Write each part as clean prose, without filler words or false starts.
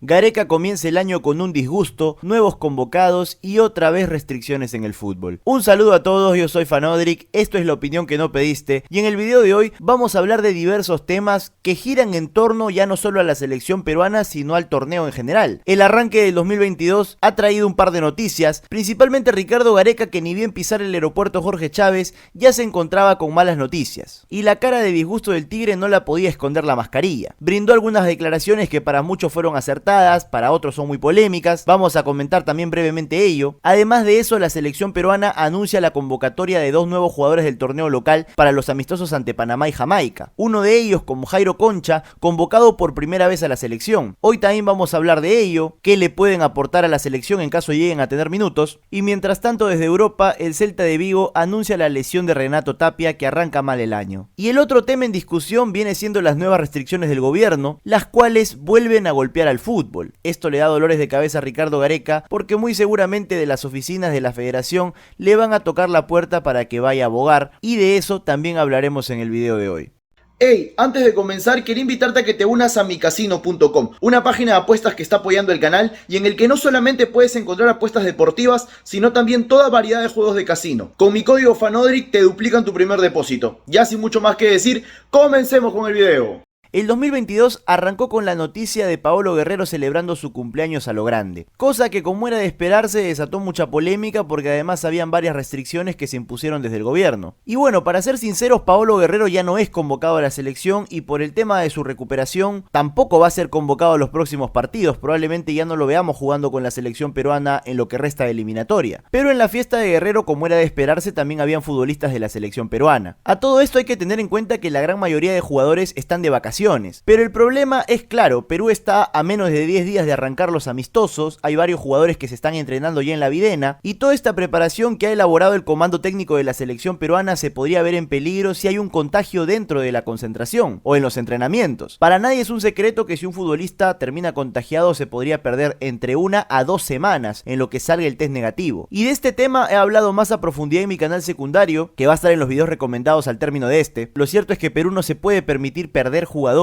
Gareca comienza el año con un disgusto, nuevos convocados y otra vez restricciones en el fútbol. Un saludo a todos, yo soy Fanodric, esto es la opinión que no pediste y en el video de hoy vamos a hablar de diversos temas que giran en torno ya no solo a la selección peruana sino al torneo en general. El arranque del 2022 ha traído un par de noticias, principalmente Ricardo Gareca, que ni bien pisar el aeropuerto Jorge Chávez ya se encontraba con malas noticias y la cara de disgusto del Tigre no la podía esconder la mascarilla. Brindó algunas declaraciones que para muchos fueron acertadas, para otros son muy polémicas, vamos a comentar también brevemente ello. Además de eso, la selección peruana anuncia la convocatoria de dos nuevos jugadores del torneo local para los amistosos ante Panamá y Jamaica. Uno de ellos, como Jairo Concha, convocado por primera vez a la selección. Hoy también vamos a hablar de ello, qué le pueden aportar a la selección en caso lleguen a tener minutos. Y mientras tanto, desde Europa, el Celta de Vigo anuncia la lesión de Renato Tapia, que arranca mal el año. Y el otro tema en discusión viene siendo las nuevas restricciones del gobierno, las cuales vuelven a golpear al fútbol. Esto le da dolores de cabeza a Ricardo Gareca, porque muy seguramente de las oficinas de la federación le van a tocar la puerta para que vaya a abogar, y de eso también hablaremos en el video de hoy. Hey, antes de comenzar quería invitarte a que te unas a micasino.com, una página de apuestas que está apoyando el canal y en el que no solamente puedes encontrar apuestas deportivas, sino también toda variedad de juegos de casino. Con mi código Fanodric te duplican tu primer depósito. Ya sin mucho más que decir, comencemos con el video. El 2022 arrancó con la noticia de Paolo Guerrero celebrando su cumpleaños a lo grande, cosa que, como era de esperarse, desató mucha polémica porque además habían varias restricciones que se impusieron desde el gobierno. Y bueno, para ser sinceros, Paolo Guerrero ya no es convocado a la selección y por el tema de su recuperación tampoco va a ser convocado a los próximos partidos, probablemente ya no lo veamos jugando con la selección peruana en lo que resta de eliminatoria. Pero en la fiesta de Guerrero, como era de esperarse, también habían futbolistas de la selección peruana. A todo esto hay que tener en cuenta que la gran mayoría de jugadores están de vacaciones. Pero el problema es claro, Perú está a menos de 10 días de arrancar los amistosos, hay varios jugadores que se están entrenando ya en la Videna, y toda esta preparación que ha elaborado el comando técnico de la selección peruana se podría ver en peligro si hay un contagio dentro de la concentración o en los entrenamientos. Para nadie es un secreto que si un futbolista termina contagiado se podría perder entre 1 a 2 semanas en lo que salga el test negativo. Y de este tema he hablado más a profundidad en mi canal secundario, que va a estar en los videos recomendados al término de este. Lo cierto es que Perú no se puede permitir perder jugadores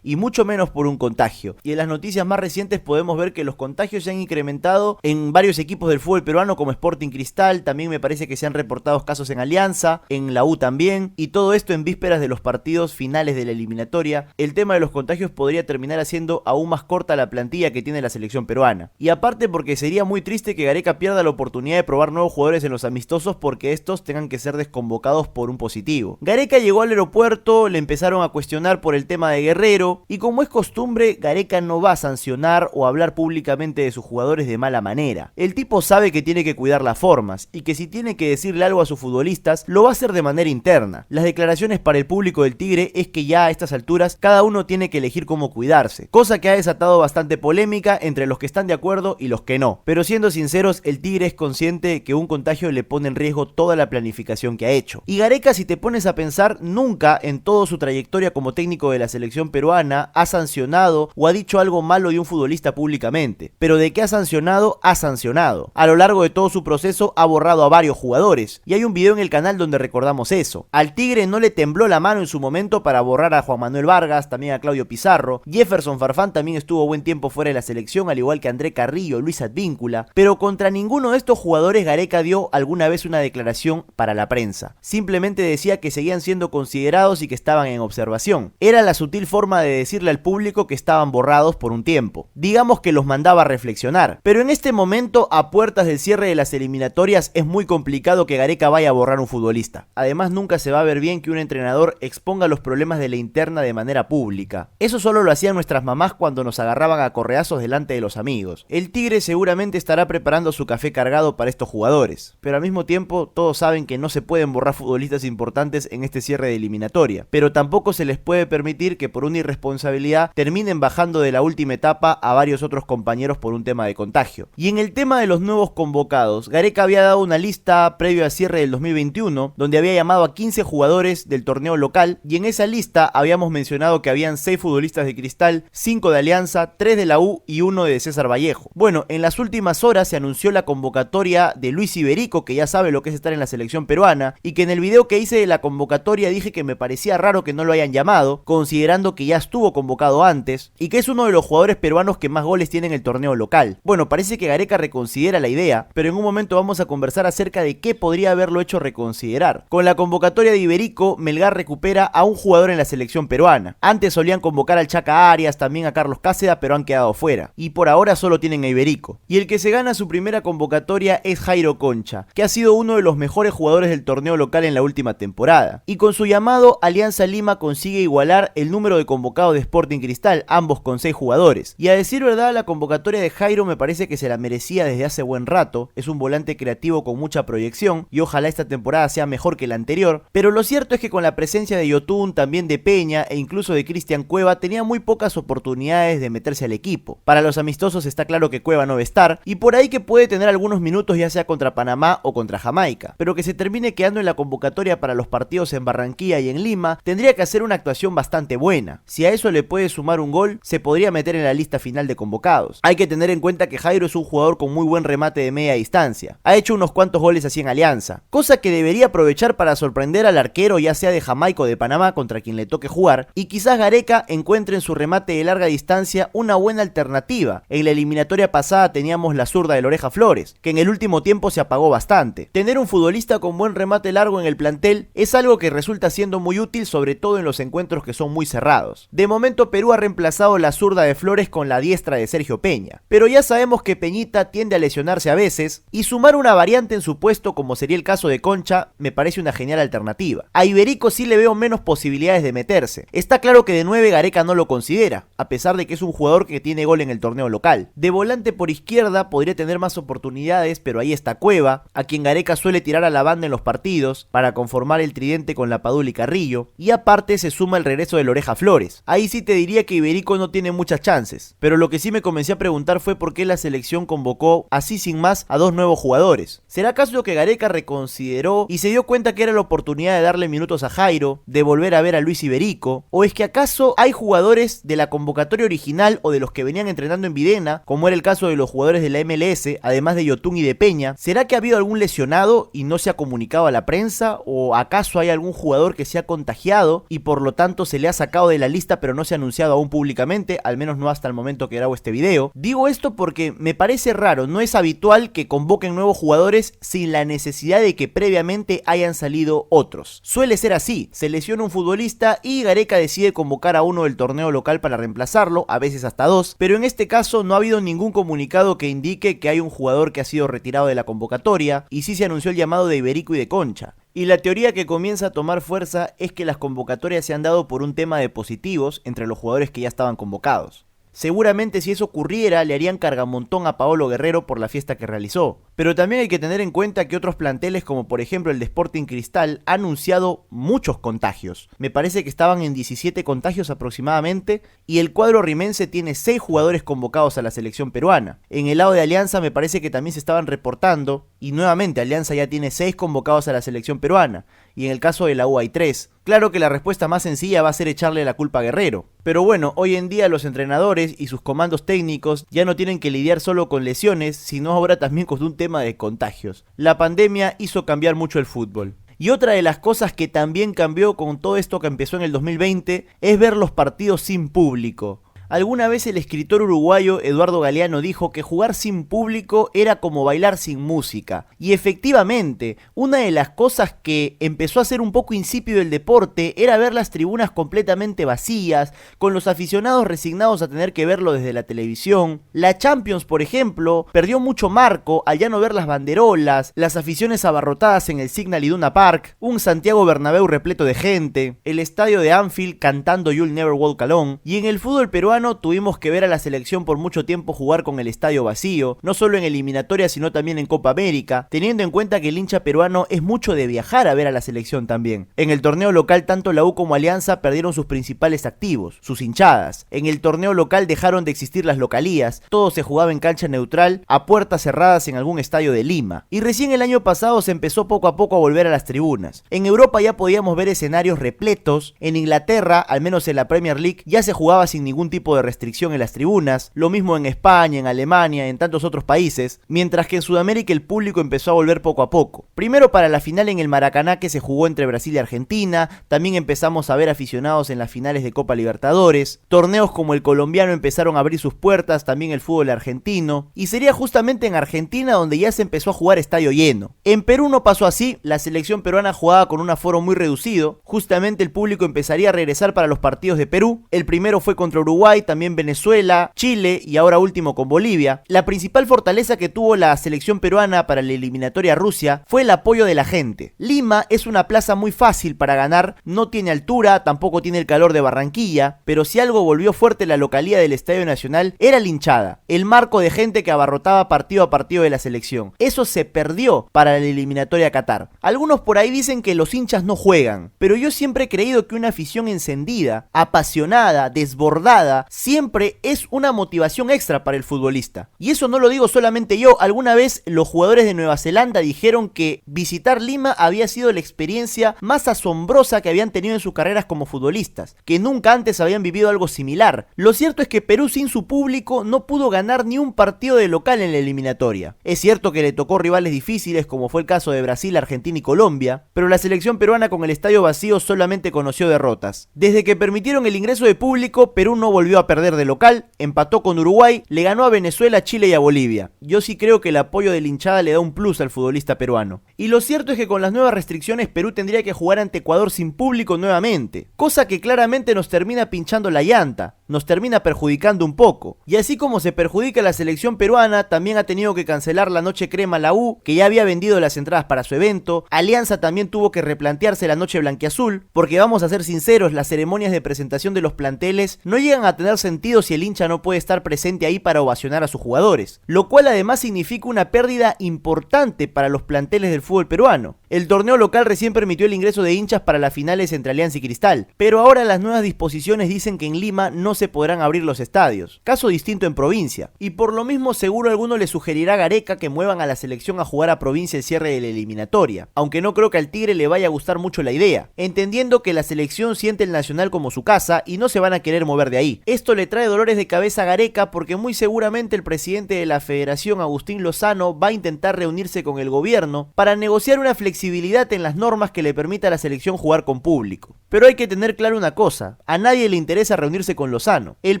y mucho menos por un contagio. Y en las noticias más recientes podemos ver que los contagios se han incrementado en varios equipos del fútbol peruano como Sporting Cristal, también me parece que se han reportado casos en Alianza, en la U también, y todo esto en vísperas de los partidos finales de la eliminatoria. El tema de los contagios podría terminar haciendo aún más corta la plantilla que tiene la selección peruana. Y aparte porque sería muy triste que Gareca pierda la oportunidad de probar nuevos jugadores en los amistosos porque estos tengan que ser desconvocados por un positivo. Gareca llegó al aeropuerto, le empezaron a cuestionar por el tema de Guerrero, y como es costumbre, Gareca no va a sancionar o hablar públicamente de sus jugadores de mala manera. El tipo sabe que tiene que cuidar las formas, y que si tiene que decirle algo a sus futbolistas, lo va a hacer de manera interna. Las declaraciones para el público del Tigre es que ya a estas alturas cada uno tiene que elegir cómo cuidarse, cosa que ha desatado bastante polémica entre los que están de acuerdo y los que no. Pero siendo sinceros, el Tigre es consciente que un contagio le pone en riesgo toda la planificación que ha hecho. Y Gareca, si te pones a pensar, nunca en toda su trayectoria como técnico de la selección peruana ha sancionado o ha dicho algo malo de un futbolista públicamente, pero de que ha sancionado, ha sancionado. A lo largo de todo su proceso ha borrado a varios jugadores, y hay un video en el canal donde recordamos eso. Al Tigre no le tembló la mano en su momento para borrar a Juan Manuel Vargas, también a Claudio Pizarro. Jefferson Farfán también estuvo buen tiempo fuera de la selección, al igual que André Carrillo, Luis Advíncula, pero contra ninguno de estos jugadores Gareca dio alguna vez una declaración para la prensa. Simplemente decía que seguían siendo considerados y que estaban en observación. Era la sutil forma de decirle al público que estaban borrados por un tiempo. Digamos que los mandaba a reflexionar. Pero en este momento, a puertas del cierre de las eliminatorias, es muy complicado que Gareca vaya a borrar un futbolista. Además, nunca se va a ver bien que un entrenador exponga los problemas de la interna de manera pública. Eso solo lo hacían nuestras mamás cuando nos agarraban a correazos delante de los amigos. El Tigre seguramente estará preparando su café cargado para estos jugadores. Pero al mismo tiempo, todos saben que no se pueden borrar futbolistas importantes en este cierre de eliminatoria. Pero tampoco se les puede permitir que por una irresponsabilidad terminen bajando de la última etapa a varios otros compañeros por un tema de contagio. Y en el tema de los nuevos convocados, Gareca había dado una lista previo al cierre del 2021, donde había llamado a 15 jugadores del torneo local, y en esa lista habíamos mencionado que habían 6 futbolistas de Cristal, 5 de Alianza, 3 de la U y 1 de César Vallejo. Bueno, en las últimas horas se anunció la convocatoria de Luis Iberico, que ya sabe lo que es estar en la selección peruana, y que en el video que hice de la convocatoria dije que me parecía raro que no lo hayan llamado, considerando considerando que ya estuvo convocado antes y que es uno de los jugadores peruanos que más goles tiene en el torneo local. Bueno, parece que Gareca reconsidera la idea, pero en un momento vamos a conversar acerca de qué podría haberlo hecho reconsiderar. Con la convocatoria de Iberico, Melgar recupera a un jugador en la selección peruana. Antes solían convocar al Chaca Arias, también a Carlos Cáceda, pero han quedado fuera. Y por ahora solo tienen a Iberico. Y el que se gana su primera convocatoria es Jairo Concha, que ha sido uno de los mejores jugadores del torneo local en la última temporada. Y con su llamado, Alianza Lima consigue igualar el número de convocados de Sporting Cristal, ambos con 6 jugadores. Y a decir verdad, la convocatoria de Jairo me parece que se la merecía desde hace buen rato. Es un volante creativo con mucha proyección y ojalá esta temporada sea mejor que la anterior. Pero lo cierto es que con la presencia de Yotun, también de Peña e incluso de Cristian Cueva, tenía muy pocas oportunidades de meterse al equipo. Para los amistosos está claro que Cueva no va a estar y por ahí que puede tener algunos minutos ya sea contra Panamá o contra Jamaica, pero que se termine quedando en la convocatoria para los partidos en Barranquilla y en Lima tendría que hacer una actuación bastante buena. Si a eso le puede sumar un gol, se podría meter en la lista final de convocados. Hay que tener en cuenta que Jairo es un jugador con muy buen remate de media distancia. Ha hecho unos cuantos goles así en Alianza, cosa que debería aprovechar para sorprender al arquero ya sea de Jamaica o de Panamá contra quien le toque jugar, y quizás Gareca encuentre en su remate de larga distancia una buena alternativa. En la eliminatoria pasada teníamos la zurda del Oreja Flores, que en el último tiempo se apagó bastante. Tener un futbolista con buen remate largo en el plantel es algo que resulta siendo muy útil, sobre todo en los encuentros que son muy cerrados. De momento Perú ha reemplazado la zurda de Flores con la diestra de Sergio Peña, pero ya sabemos que Peñita tiende a lesionarse a veces, y sumar una variante en su puesto como sería el caso de Concha me parece una genial alternativa. A Iberico sí le veo menos posibilidades de meterse. Está claro que de 9 Gareca no lo considera, a pesar de que es un jugador que tiene gol en el torneo local. De volante por izquierda podría tener más oportunidades, pero ahí está Cueva, a quien Gareca suele tirar a la banda en los partidos para conformar el tridente con La Padula y Carrillo, y aparte se suma el regreso del Oreja Flores. Ahí sí te diría que Iberico no tiene muchas chances, pero lo que sí me comencé a preguntar fue por qué la selección convocó así sin más a 2 nuevos jugadores. ¿Será acaso que Gareca reconsideró y se dio cuenta que era la oportunidad de darle minutos a Jairo, de volver a ver a Luis Iberico? ¿O es que acaso hay jugadores de la convocatoria original o de los que venían entrenando en Videna, como era el caso de los jugadores de la MLS, además de Yotun y de Peña? ¿Será que ha habido algún lesionado y no se ha comunicado a la prensa? ¿O acaso hay algún jugador que se ha contagiado y por lo tanto se le ha sacado de la lista pero no se ha anunciado aún públicamente, al menos no hasta el momento que grabo este video? Digo esto porque me parece raro, no es habitual que convoquen nuevos jugadores sin la necesidad de que previamente hayan salido otros. Suele ser así, se lesiona un futbolista y Gareca decide convocar a uno del torneo local para reemplazarlo, a veces hasta 2, pero en este caso no ha habido ningún comunicado que indique que hay un jugador que ha sido retirado de la convocatoria, y sí se anunció el llamado de Iberico y de Concha. Y la teoría que comienza a tomar fuerza es que las convocatorias se han dado por un tema de positivos entre los jugadores que ya estaban convocados. Seguramente si eso ocurriera le harían cargamontón a Paolo Guerrero por la fiesta que realizó. Pero también hay que tener en cuenta que otros planteles, como por ejemplo el de Sporting Cristal, ha anunciado muchos contagios. Me parece que estaban en 17 contagios aproximadamente, y el cuadro rimense tiene 6 jugadores convocados a la selección peruana. En el lado de Alianza me parece que también se estaban reportando, y nuevamente Alianza ya tiene 6 convocados a la selección peruana, y en el caso de la U hay 3. Claro que la respuesta más sencilla va a ser echarle la culpa a Guerrero. Pero bueno, hoy en día los entrenadores y sus comandos técnicos ya no tienen que lidiar solo con lesiones, sino ahora también con un tema de contagios. La pandemia hizo cambiar mucho el fútbol. Y otra de las cosas que también cambió con todo esto que empezó en el 2020 es ver los partidos sin público. Alguna vez el escritor uruguayo Eduardo Galeano dijo que jugar sin público era como bailar sin música. Y efectivamente, una de las cosas que empezó a ser un poco insípido el deporte era ver las tribunas completamente vacías, con los aficionados resignados a tener que verlo desde la televisión. La Champions, por ejemplo, perdió mucho marco al ya no ver las banderolas, las aficiones abarrotadas en el Signal Iduna Park, un Santiago Bernabéu repleto de gente, el estadio de Anfield cantando You'll Never Walk Alone, y en el fútbol peruano tuvimos que ver a la selección por mucho tiempo jugar con el estadio vacío, no solo en eliminatoria sino también en Copa América, teniendo en cuenta que el hincha peruano es mucho de viajar a ver a la selección también. En el torneo local tanto la U como Alianza perdieron sus principales activos, sus hinchadas. En el torneo local dejaron de existir las localías, todo se jugaba en cancha neutral, a puertas cerradas en algún estadio de Lima. Y recién el año pasado se empezó poco a poco a volver a las tribunas. En Europa ya podíamos ver escenarios repletos, en Inglaterra, al menos en la Premier League, ya se jugaba sin ningún tipo tipo de restricción en las tribunas, lo mismo en España, en Alemania, en tantos otros países, mientras que en Sudamérica el público empezó a volver poco a poco. Primero para la final en el Maracaná que se jugó entre Brasil y Argentina, también empezamos a ver aficionados en las finales de Copa Libertadores, torneos como el colombiano empezaron a abrir sus puertas, también el fútbol argentino, y sería justamente en Argentina donde ya se empezó a jugar estadio lleno. En Perú no pasó así, la selección peruana jugaba con un aforo muy reducido, justamente el público empezaría a regresar para los partidos de Perú, el primero fue contra Uruguay, también Venezuela, Chile y ahora último con Bolivia. La principal fortaleza que tuvo la selección peruana para la eliminatoria a Rusia fue el apoyo de la gente. Lima es una plaza muy fácil para ganar, no tiene altura, tampoco tiene el calor de Barranquilla, pero si algo volvió fuerte la localía del Estadio Nacional era la hinchada, el marco de gente que abarrotaba partido a partido de la selección. Eso se perdió para la eliminatoria a Qatar. Algunos por ahí dicen que los hinchas no juegan, pero yo siempre he creído que una afición encendida, apasionada, desbordada, siempre es una motivación extra para el futbolista. Y eso no lo digo solamente yo, alguna vez los jugadores de Nueva Zelanda dijeron que visitar Lima había sido la experiencia más asombrosa que habían tenido en sus carreras como futbolistas, que nunca antes habían vivido algo similar. Lo cierto es que Perú sin su público no pudo ganar ni un partido de local en la eliminatoria. Es cierto que le tocó rivales difíciles como fue el caso de Brasil, Argentina y Colombia, pero la selección peruana con el estadio vacío solamente conoció derrotas. Desde que permitieron el ingreso de público, Perú no volvió a perder de local, empató con Uruguay, le ganó a Venezuela, Chile y a Bolivia. Yo sí creo que el apoyo de la hinchada le da un plus al futbolista peruano. Y lo cierto es que con las nuevas restricciones Perú tendría que jugar ante Ecuador sin público nuevamente, cosa que claramente nos termina pinchando la llanta, nos termina perjudicando un poco. Y así como se perjudica la selección peruana, también ha tenido que cancelar la Noche Crema la U, que ya había vendido las entradas para su evento. Alianza también tuvo que replantearse la Noche Blanquiazul, porque vamos a ser sinceros, las ceremonias de presentación de los planteles no llegan a tener sentido si el hincha no puede estar presente ahí para ovacionar a sus jugadores, lo cual además significa una pérdida importante para los planteles del fútbol peruano. El torneo local recién permitió el ingreso de hinchas para las finales entre Alianza y Cristal, pero ahora las nuevas disposiciones dicen que en Lima no se podrán abrir los estadios, caso distinto en provincia, y por lo mismo seguro alguno le sugerirá a Gareca que muevan a la selección a jugar a provincia el cierre de la eliminatoria, aunque no creo que al Tigre le vaya a gustar mucho la idea, entendiendo que la selección siente el Nacional como su casa y no se van a querer mover de ahí. Esto le trae dolores de cabeza a Gareca porque muy seguramente el presidente de la federación, Agustín Lozano, va a intentar reunirse con el gobierno para negociar una flexibilidad en las normas que le permita a la selección jugar con público. Pero hay que tener claro una cosa, a nadie le interesa reunirse con Lozano. El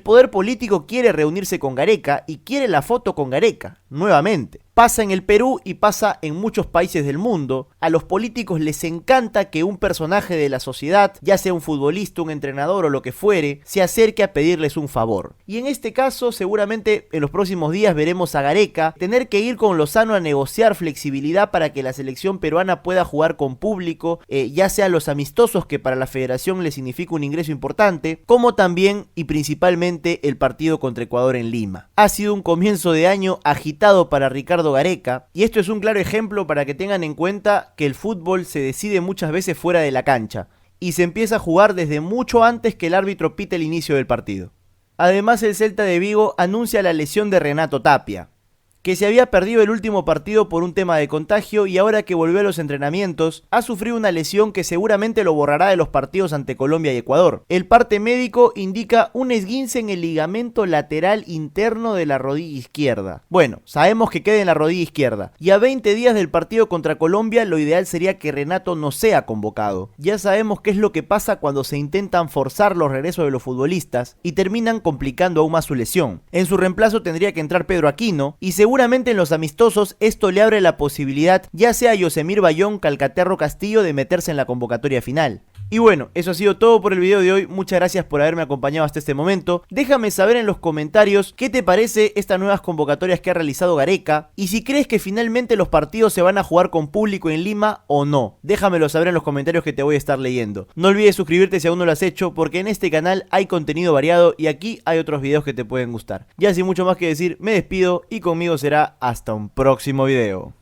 poder político quiere reunirse con Gareca y quiere la foto con Gareca, nuevamente. Pasa en el Perú y pasa en muchos países del mundo. A los políticos les encanta que un personaje de la sociedad, ya sea un futbolista, un entrenador o lo que fuere, se acerque a pedirles un favor. Y en este caso, seguramente en los próximos días veremos a Gareca tener que ir con Lozano a negociar flexibilidad para que la selección peruana pueda jugar con público, ya sea los amistosos, que para la federación le significa un ingreso importante, como también y principalmente el partido contra Ecuador en Lima. Ha sido un comienzo de año agitado para Ricardo Gareca, y esto es un claro ejemplo para que tengan en cuenta que el fútbol se decide muchas veces fuera de la cancha, y se empieza a jugar desde mucho antes que el árbitro pite el inicio del partido. Además, el Celta de Vigo anuncia la lesión de Renato Tapia, que se había perdido el último partido por un tema de contagio y ahora que volvió a los entrenamientos, ha sufrido una lesión que seguramente lo borrará de los partidos ante Colombia y Ecuador. El parte médico indica un esguince en el ligamento lateral interno de la rodilla izquierda. Bueno, sabemos que queda en la rodilla izquierda, y a 20 días del partido contra Colombia lo ideal sería que Renato no sea convocado. Ya sabemos qué es lo que pasa cuando se intentan forzar los regresos de los futbolistas y terminan complicando aún más su lesión. En su reemplazo tendría que entrar Pedro Aquino, y seguramente en los amistosos esto le abre la posibilidad ya sea a Yosemir Bayón, Calcaterro Castillo de meterse en la convocatoria final. Y bueno, eso ha sido todo por el video de hoy. Muchas gracias por haberme acompañado hasta este momento. Déjame saber en los comentarios qué te parece estas nuevas convocatorias que ha realizado Gareca y si crees que finalmente los partidos se van a jugar con público en Lima o no. Déjamelo saber en los comentarios que te voy a estar leyendo. No olvides suscribirte si aún no lo has hecho, porque en este canal hay contenido variado y aquí hay otros videos que te pueden gustar. Ya sin mucho más que decir, me despido y conmigo será hasta un próximo video.